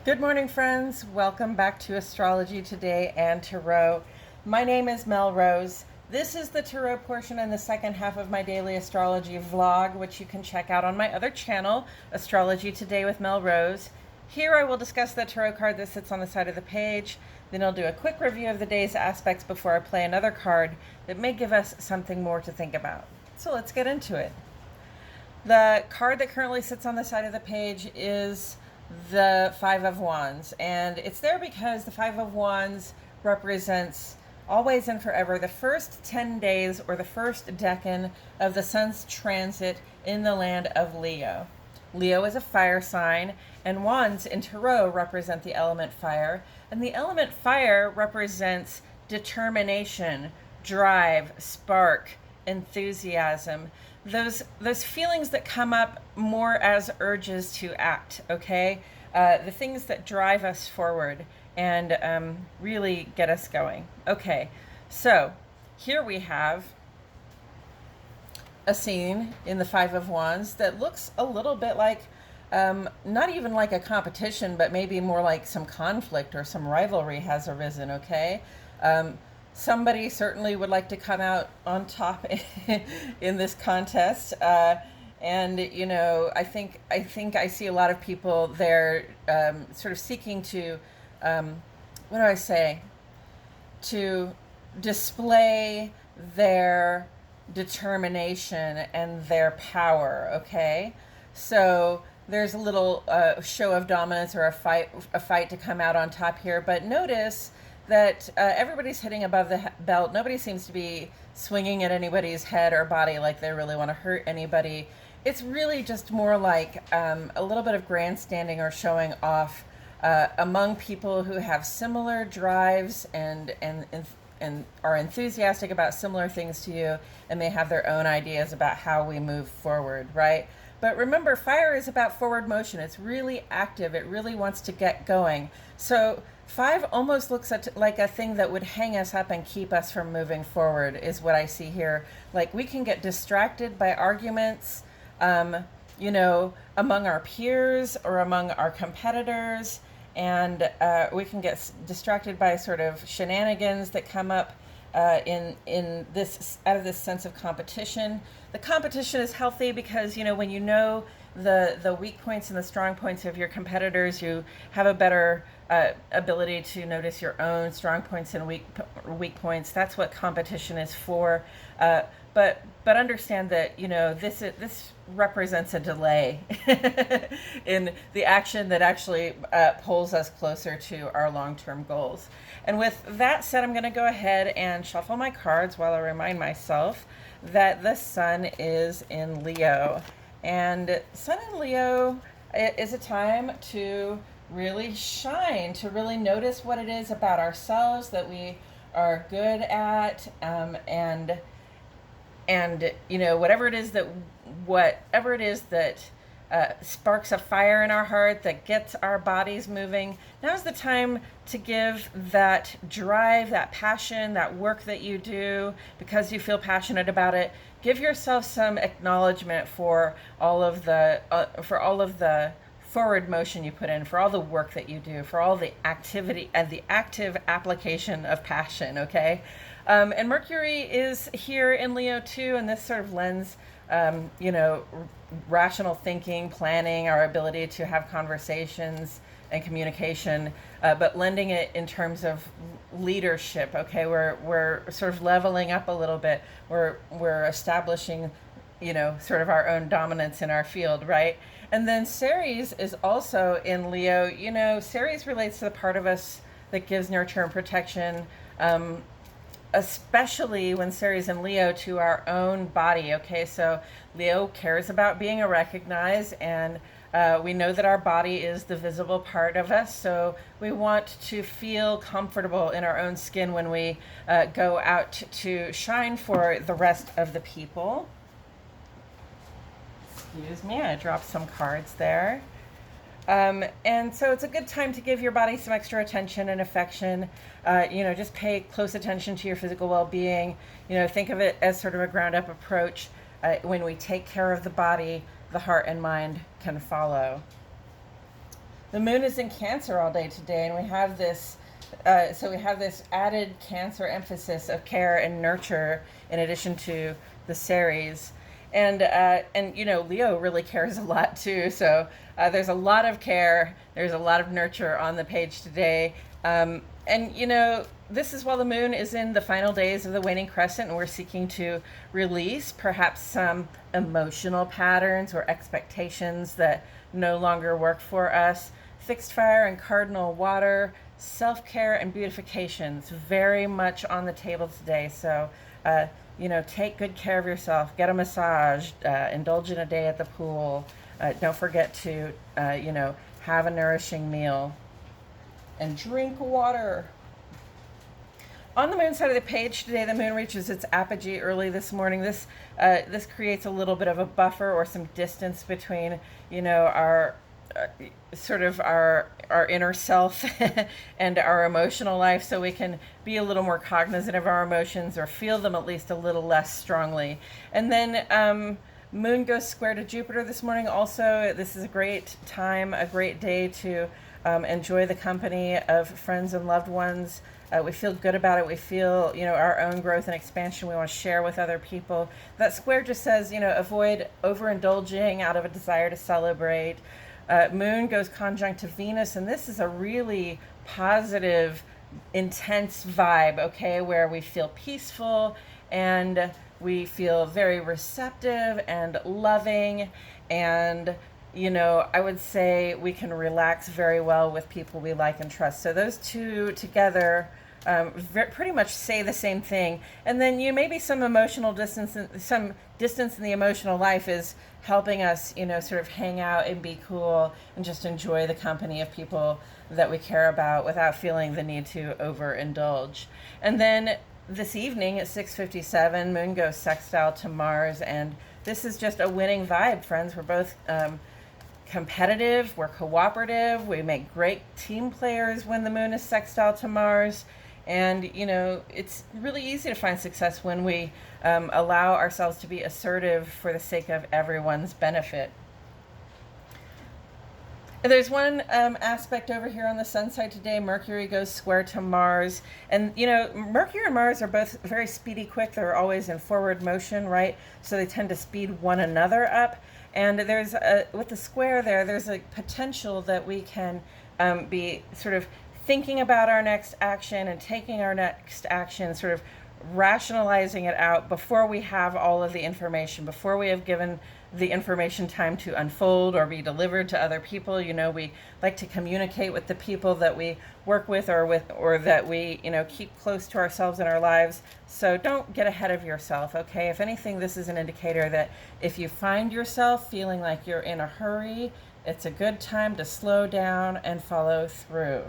Good morning, friends. Welcome back to Astrology Today and Tarot. My name is Mel Rose. This is the Tarot portion and the second half of my daily astrology vlog, which you can check out on my other channel, Astrology Today with Mel Rose. Here I will discuss the tarot card that sits on the side of the page. Then I'll do a quick review of the day's aspects before I play another card that may give us something more to think about. So let's get into it. The card that currently sits on the side of the page is the Five of Wands, and it's there because the Five of Wands represents always and forever the first 10 days or the first decan of the sun's transit in the land of Leo. Leo is a fire sign, and wands in tarot represent the element fire, and the element fire represents determination, drive, spark, enthusiasm, those feelings that come up more as urges to act. Okay, the things that drive us forward and really get us going. Okay, so here we have a scene in the Five of Wands that looks a little bit like not even like a competition, but maybe more like some conflict or some rivalry has arisen. Okay, somebody certainly would like to come out on top in this contest, and you know, I think I see a lot of people there, sort of seeking to, what do I say, to display their determination and their power. Okay, so there's a little show of dominance or a fight to come out on top here, but notice that everybody's hitting above the belt. Nobody seems to be swinging at anybody's head or body like they really want to hurt anybody. It's really just more like a little bit of grandstanding or showing off among people who have similar drives and are enthusiastic about similar things to you, and they have their own ideas about how we move forward, right? But remember, fire is about forward motion. It's really active. It really wants to get going. So five almost looks like a thing that would hang us up and keep us from moving forward, is what I see here. Like, we can get distracted by arguments, you know, among our peers or among our competitors, and we can get distracted by sort of shenanigans that come up in this, out of this sense of competition. The competition is healthy because, you know, when you know the weak points and the strong points of your competitors, you have a better ability to notice your own strong points and weak points. That's what competition is for. But understand that, you know, this represents a delay in the action that actually pulls us closer to our long-term goals. And with that said, I'm going to go ahead and shuffle my cards while I remind myself that the sun is in Leo. And sun in Leo is a time to really shine, to really notice what it is about ourselves that we are good at, and you know, whatever it is that sparks a fire in our heart, that gets our bodies moving. Now's the time to give that drive, that passion, that work that you do because you feel passionate about it. Give yourself some acknowledgement for all of the forward motion you put in, for all the work that you do, for all the activity and the active application of passion. Okay. And Mercury is here in Leo too, and this sort of lends, you know, rational thinking, planning, our ability to have conversations and communication, but lending it in terms of leadership. Okay, we're sort of leveling up a little bit. We're establishing, you know, sort of our own dominance in our field, right? And then Ceres is also in Leo. You know, Ceres relates to the part of us that gives nurture and protection, especially when Ceres in Leo, to our own body. Okay, so Leo cares about being recognized, and we know that our body is the visible part of us, so we want to feel comfortable in our own skin when we go out to shine for the rest of the people. Excuse me, I dropped some cards there. And so it's a good time to give your body some extra attention and affection. You know, just pay close attention to your physical well-being. You know, think of it as sort of a ground-up approach. When we take care of the body, the heart and mind can follow. The moon is in Cancer all day today, and we have this. So we have this added Cancer emphasis of care and nurture, in addition to the Ceres, and Leo really cares a lot too. So there's a lot of care. There's a lot of nurture on the page today, and this is while the moon is in the final days of the waning crescent, and we're seeking to release perhaps some emotional patterns or expectations that no longer work for us. Fixed fire and cardinal water, self-care and beautification. It's very much on the table today. So, take good care of yourself. Get a massage. Indulge in a day at the pool. Don't forget to, have a nourishing meal. And drink water. On the moon side of the page today, the moon reaches its apogee early this morning. This creates a little bit of a buffer or some distance between, our sort of our inner self and our emotional life, so we can be a little more cognizant of our emotions or feel them at least a little less strongly. And then moon goes square to Jupiter this morning. Also, this is a great time, a great day to enjoy the company of friends and loved ones. We feel good about it. We feel, our own growth and expansion we want to share with other people. That square just says, avoid overindulging out of a desire to celebrate. Moon goes conjunct to Venus, and this is a really positive, intense vibe, okay, where we feel peaceful and we feel very receptive and loving, and I would say we can relax very well with people we like and trust. So those two together pretty much say the same thing. And then maybe some emotional distance, some distance in the emotional life is helping us, sort of hang out and be cool and just enjoy the company of people that we care about without feeling the need to overindulge. And then this evening at 6:57, moon goes sextile to Mars, and this is just a winning vibe, friends. We're both competitive, we're cooperative, we make great team players when the moon is sextile to Mars. And it's really easy to find success when we allow ourselves to be assertive for the sake of everyone's benefit. There's one aspect over here on the sun side today. Mercury goes square to Mars, and Mercury and Mars are both very speedy, quick. They're always in forward motion, right? So they tend to speed one another up. And there's with the square there's a potential that we can be sort of thinking about our next action and taking our next action, sort of rationalizing it out before we have all of the information, before we have given the information time to unfold or be delivered to other people. We like to communicate with the people that we work with or that we keep close to ourselves in our lives. So don't get ahead of yourself, okay? If anything, this is an indicator that if you find yourself feeling like you're in a hurry, it's a good time to slow down and follow through.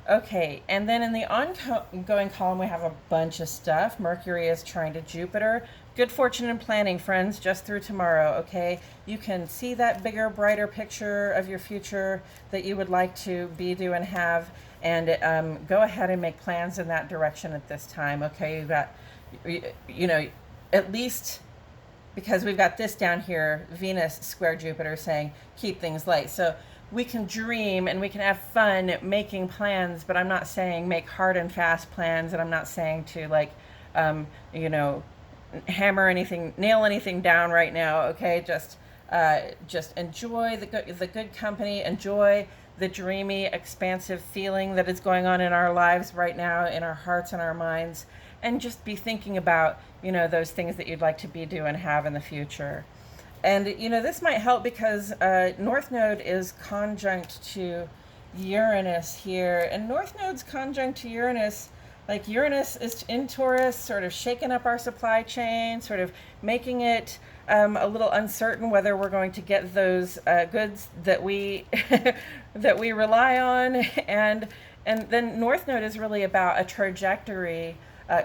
Okay, and then in the ongoing column, we have a bunch of stuff. Mercury is trying to Jupiter. Good fortune and planning, friends, just through tomorrow, okay? You can see that bigger, brighter picture of your future that you would like to be, do, and have, and go ahead and make plans in that direction at this time, okay? You've got, at least, because we've got this down here, Venus square Jupiter saying, keep things light. So we can dream and we can have fun making plans, but I'm not saying make hard and fast plans, and I'm not saying to nail anything down right now, okay? Just enjoy the good company, enjoy the dreamy, expansive feeling that is going on in our lives right now, in our hearts and our minds, and just be thinking about, those things that you'd like to be, do, and have in the future. And, this might help because North Node is conjunct to Uranus here. And North Node's conjunct to Uranus, like Uranus is in Taurus, sort of shaking up our supply chain, sort of making it a little uncertain whether we're going to get those goods that we that we rely on. And then North Node is really about a trajectory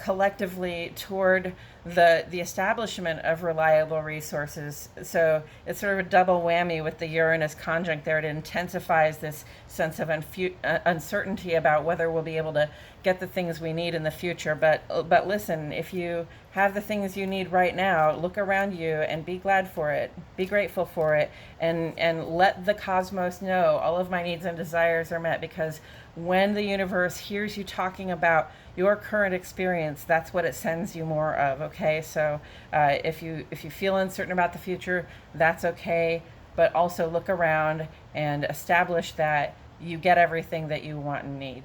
collectively toward the establishment of reliable resources. So it's sort of a double whammy with the Uranus conjunct there. It intensifies this sense of uncertainty about whether we'll be able to get the things we need in the future. But listen, if you have the things you need right now, look around you and be glad for it, be grateful for it, and let the cosmos know all of my needs and desires are met. Because when the universe hears you talking about your current experience, that's what it sends you more of. Okay, so if you feel uncertain about the future, that's okay, but also look around and establish that you get everything that you want and need.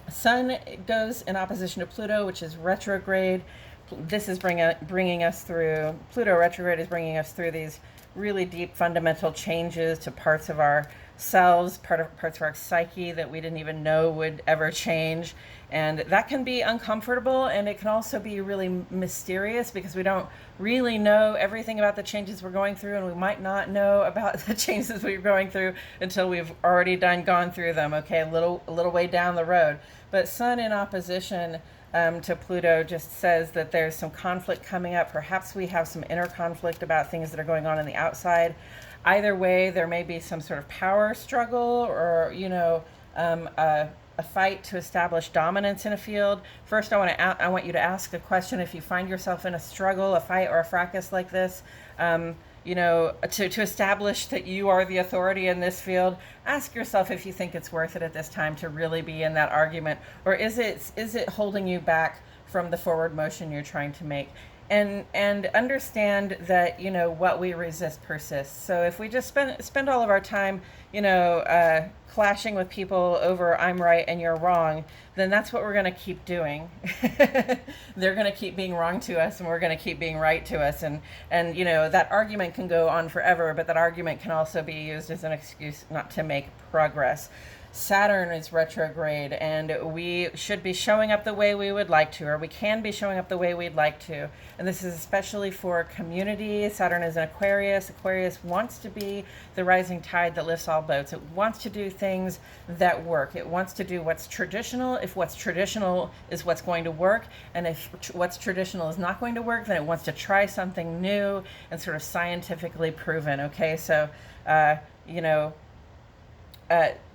Sun goes in opposition to Pluto, which is retrograde. This is bringing us through, Pluto retrograde is bringing us through these really deep fundamental changes to parts of ourselves, parts of our psyche that we didn't even know would ever change. And that can be uncomfortable, and it can also be really mysterious because we don't really know everything about the changes we're going through, and we might not know about the changes we're going through until we've already gone through them, okay, a little way down the road. But Sun in opposition to Pluto just says that there's some conflict coming up. Perhaps we have some inner conflict about things that are going on the outside. Either way, there may be some sort of power struggle or, a fight to establish dominance in a field. First, I want you to ask the question: if you find yourself in a struggle, a fight, or a fracas like this, to establish that you are the authority in this field, ask yourself if you think it's worth it at this time to really be in that argument, or is it holding you back from the forward motion you're trying to make? And understand that what we resist persists. So if we just spend all of our time clashing with people over I'm right and you're wrong, then that's what we're going to keep doing. They're going to keep being wrong to us, and we're going to keep being right to us. And that argument can go on forever, but that argument can also be used as an excuse not to make progress. Saturn is retrograde, and we should be showing up the way we would like to, or we can be showing up the way we'd like to. And this is especially for community. Saturn is in Aquarius. Aquarius wants to be the rising tide that lifts all boats. It wants to do things that work. It wants to do what's traditional, if what's traditional is what's going to work. And if what's traditional is not going to work, then it wants to try something new and sort of scientifically proven. Okay, so,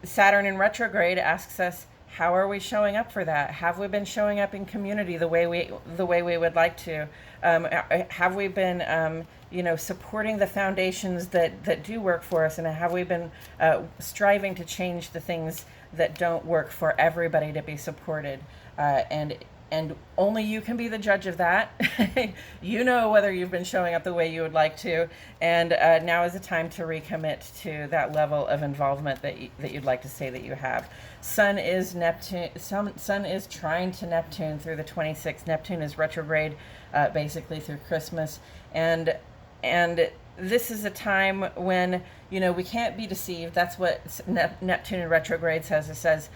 Saturn in retrograde asks us, how are we showing up for that? Have we been showing up in community the way we would like to? Have we been supporting the foundations that do work for us, and have we been striving to change the things that don't work for everybody to be supported? And only you can be the judge of that. You know whether you've been showing up the way you would like to, and now is the time to recommit to that level of involvement that you'd like to say that you have. Sun is trying to Neptune through the 26th. Neptune is retrograde basically through Christmas, and this is a time when we can't be deceived. That's what Neptune in retrograde says. It says,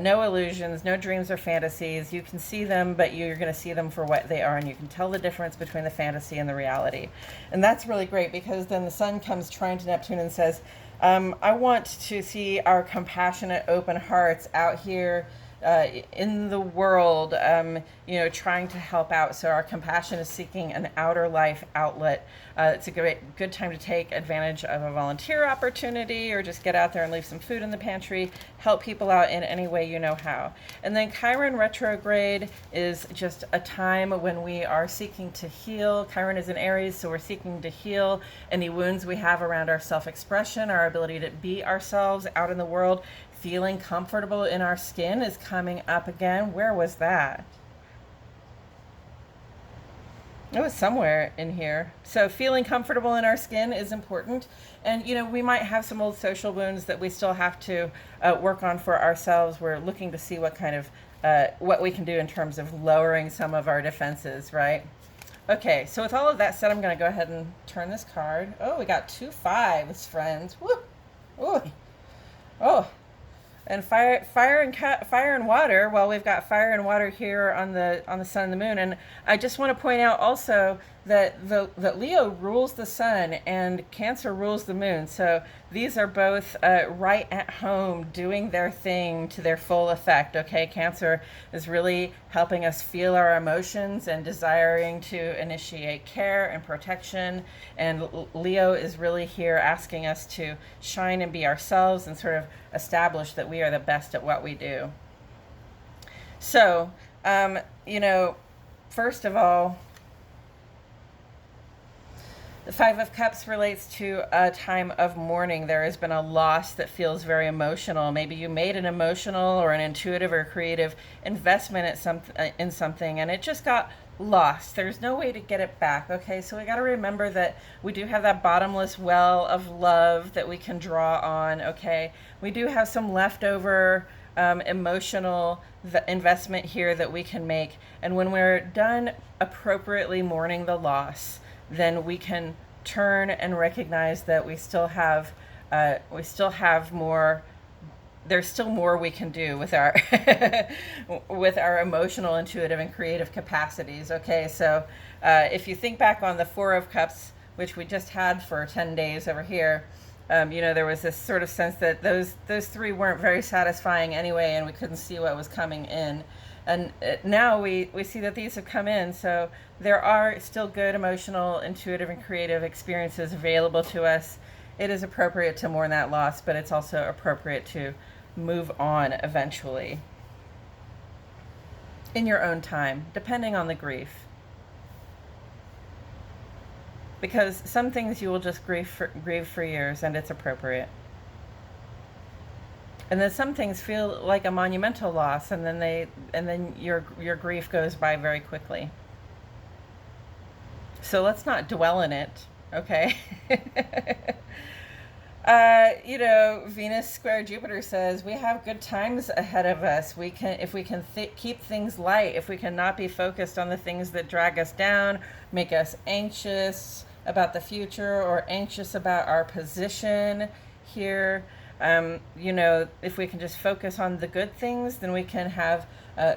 no illusions, no dreams or fantasies. You can see them, but you're going to see them for what they are, and you can tell the difference between the fantasy and the reality. And that's really great, because then the Sun comes trying to Neptune and says, I want to see our compassionate, open hearts out here in the world, trying to help out. So our compassion is seeking an outer life outlet. It's a good time to take advantage of a volunteer opportunity, or just get out there and leave some food in the pantry, help people out in any way you know how. And then Chiron retrograde is just a time when we are seeking to heal. Chiron is in Aries, so we're seeking to heal any wounds we have around our self-expression, our ability to be ourselves out in the world. Feeling comfortable in our skin is coming up again. Where was that? It was somewhere in here. So feeling comfortable in our skin is important. And, we might have some old social wounds that we still have to work on for ourselves. We're looking to see what we can do in terms of lowering some of our defenses, right? Okay, so with all of that said, I'm going to go ahead and turn this card. Oh, we got 2 5s, friends. Woo! Ooh. Oh. And fire and water. Well, we've got fire and water here on the sun and the moon. And I just want to point out also that Leo rules the sun and Cancer rules the moon. So these are both right at home doing their thing to their full effect. Okay, Cancer is really helping us feel our emotions and desiring to initiate care and protection. And Leo is really here asking us to shine and be ourselves and sort of establish that we are the best at what we do. So, first of all, the Five of Cups relates to a time of mourning. There has been a loss that feels very emotional. Maybe you made an emotional or an intuitive or creative investment in something, and it just got lost. There's no way to get it back. Okay, so we got to remember that we do have that bottomless well of love that we can draw on. Okay, we do have some leftover emotional investment here that we can make, and when we're done appropriately mourning the loss, then we can turn and recognize that we still have more. There's still more we can do with our with our emotional, intuitive, and creative capacities. Okay, so if you think back on the Four of Cups, which we just had for 10 days over here, there was this sort of sense that those three weren't very satisfying anyway, and we couldn't see what was coming in. And now we see that these have come in, so there are still good emotional, intuitive, and creative experiences available to us. It is appropriate to mourn that loss, but it's also appropriate to move on eventually in your own time, depending on the grief. Because some things you will just grieve for years, and it's appropriate. And then some things feel like a monumental loss, and then your grief goes by very quickly. So let's not dwell in it, okay? Venus square Jupiter says we have good times ahead of us. If we can keep things light, if we can not be focused on the things that drag us down, make us anxious about the future or anxious about our position here. If we can just focus on the good things, then we can have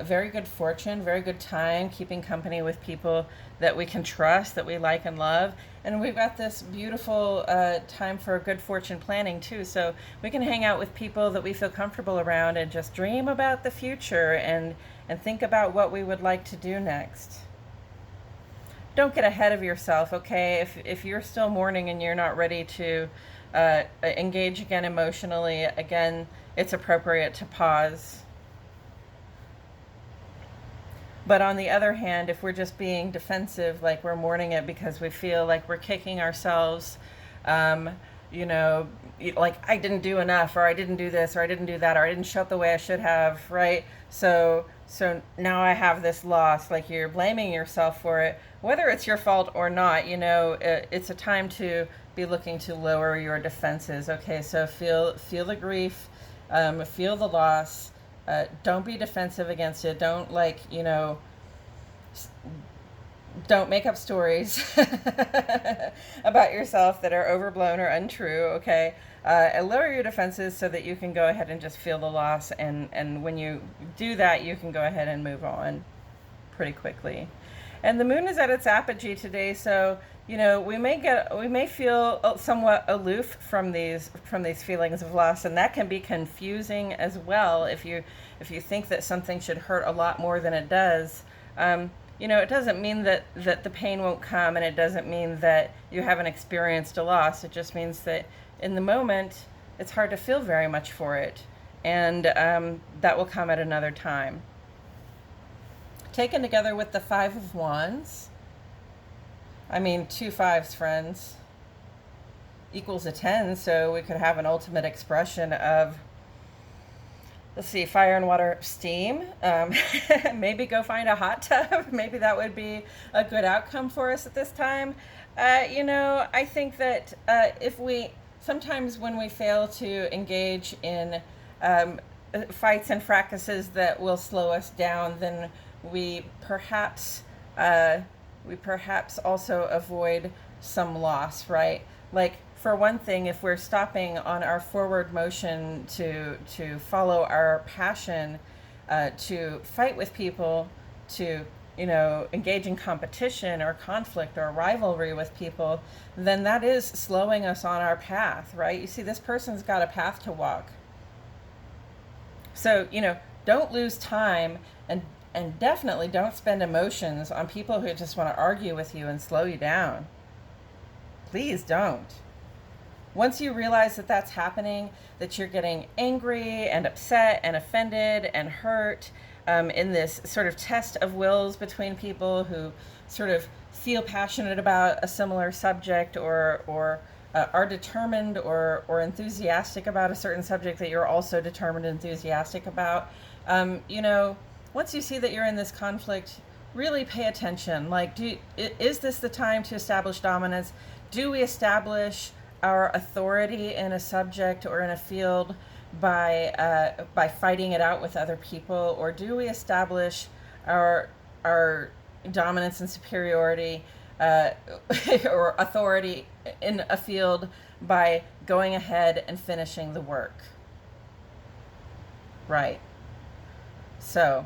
very good fortune, very good time, keeping company with people that we can trust, that we like and love. And we've got this beautiful time for good fortune planning too. So we can hang out with people that we feel comfortable around and just dream about the future and think about what we would like to do next. Don't get ahead of yourself, okay? If you're still mourning and you're not ready to engage again emotionally, again, it's appropriate to pause. But on the other hand, if we're just being defensive, like we're mourning it because we feel like we're kicking ourselves, like I didn't do enough, or I didn't do this, or I didn't do that, or I didn't show up the way I should have, right? So now I have this loss, like you're blaming yourself for it, whether it's your fault or not. It's a time to be looking to lower your defenses. Okay, so feel the grief, feel the loss. Don't be defensive against it. Don't don't make up stories about yourself that are overblown or untrue. Okay, and lower your defenses so that you can go ahead and just feel the loss. And when you do that, you can go ahead and move on pretty quickly. And the moon is at its apogee today, so we may feel somewhat aloof from these feelings of loss, and that can be confusing as well. If you think that something should hurt a lot more than it does, it doesn't mean that the pain won't come, and it doesn't mean that you haven't experienced a loss. It just means that in the moment, it's hard to feel very much for it, and that will come at another time. Taken together with the Five of Wands, 2 5s, friends, equals a 10, so we could have an ultimate expression of, fire and water, steam. Maybe go find a hot tub. Maybe that would be a good outcome for us at this time. I think that sometimes when we fail to engage in fights and fracases that will slow us down, then we perhaps also avoid some loss, right? Like, for one thing, if we're stopping on our forward motion to follow our passion, to fight with people, to engage in competition or conflict or rivalry with people, then that is slowing us on our path, right? You see, this person's got a path to walk. So, don't lose time, and definitely don't spend emotions on people who just want to argue with you and slow you down. Please don't. Once you realize that that's happening, that you're getting angry and upset and offended and hurt, in this sort of test of wills between people who sort of feel passionate about a similar subject, or are determined or enthusiastic about a certain subject that you're also determined and enthusiastic about, once you see that you're in this conflict, really pay attention. Like, is this the time to establish dominance? Do we establish our authority in a subject or in a field by fighting it out with other people, or do we establish our dominance and superiority or authority in a field by going ahead and finishing the work? Right. So,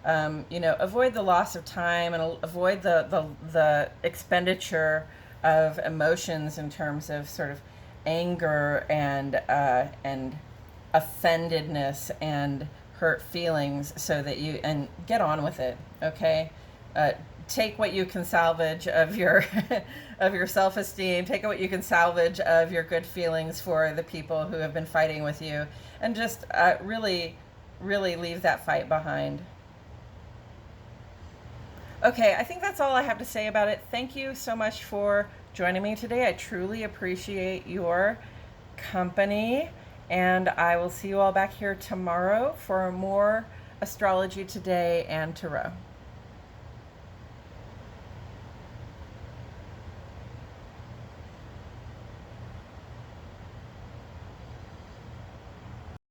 avoid the loss of time and avoid the expenditure of emotions in terms of sort of anger and offendedness and hurt feelings, so that and get on with it. Okay. Take what you can salvage of your of your self-esteem. Take what you can salvage of your good feelings for the people who have been fighting with you, and just really leave that fight behind. Okay, I think that's all I have to say about it. Thank you so much for joining me today. I truly appreciate your company, and I will see you all back here tomorrow for more Astrology Today and Tarot.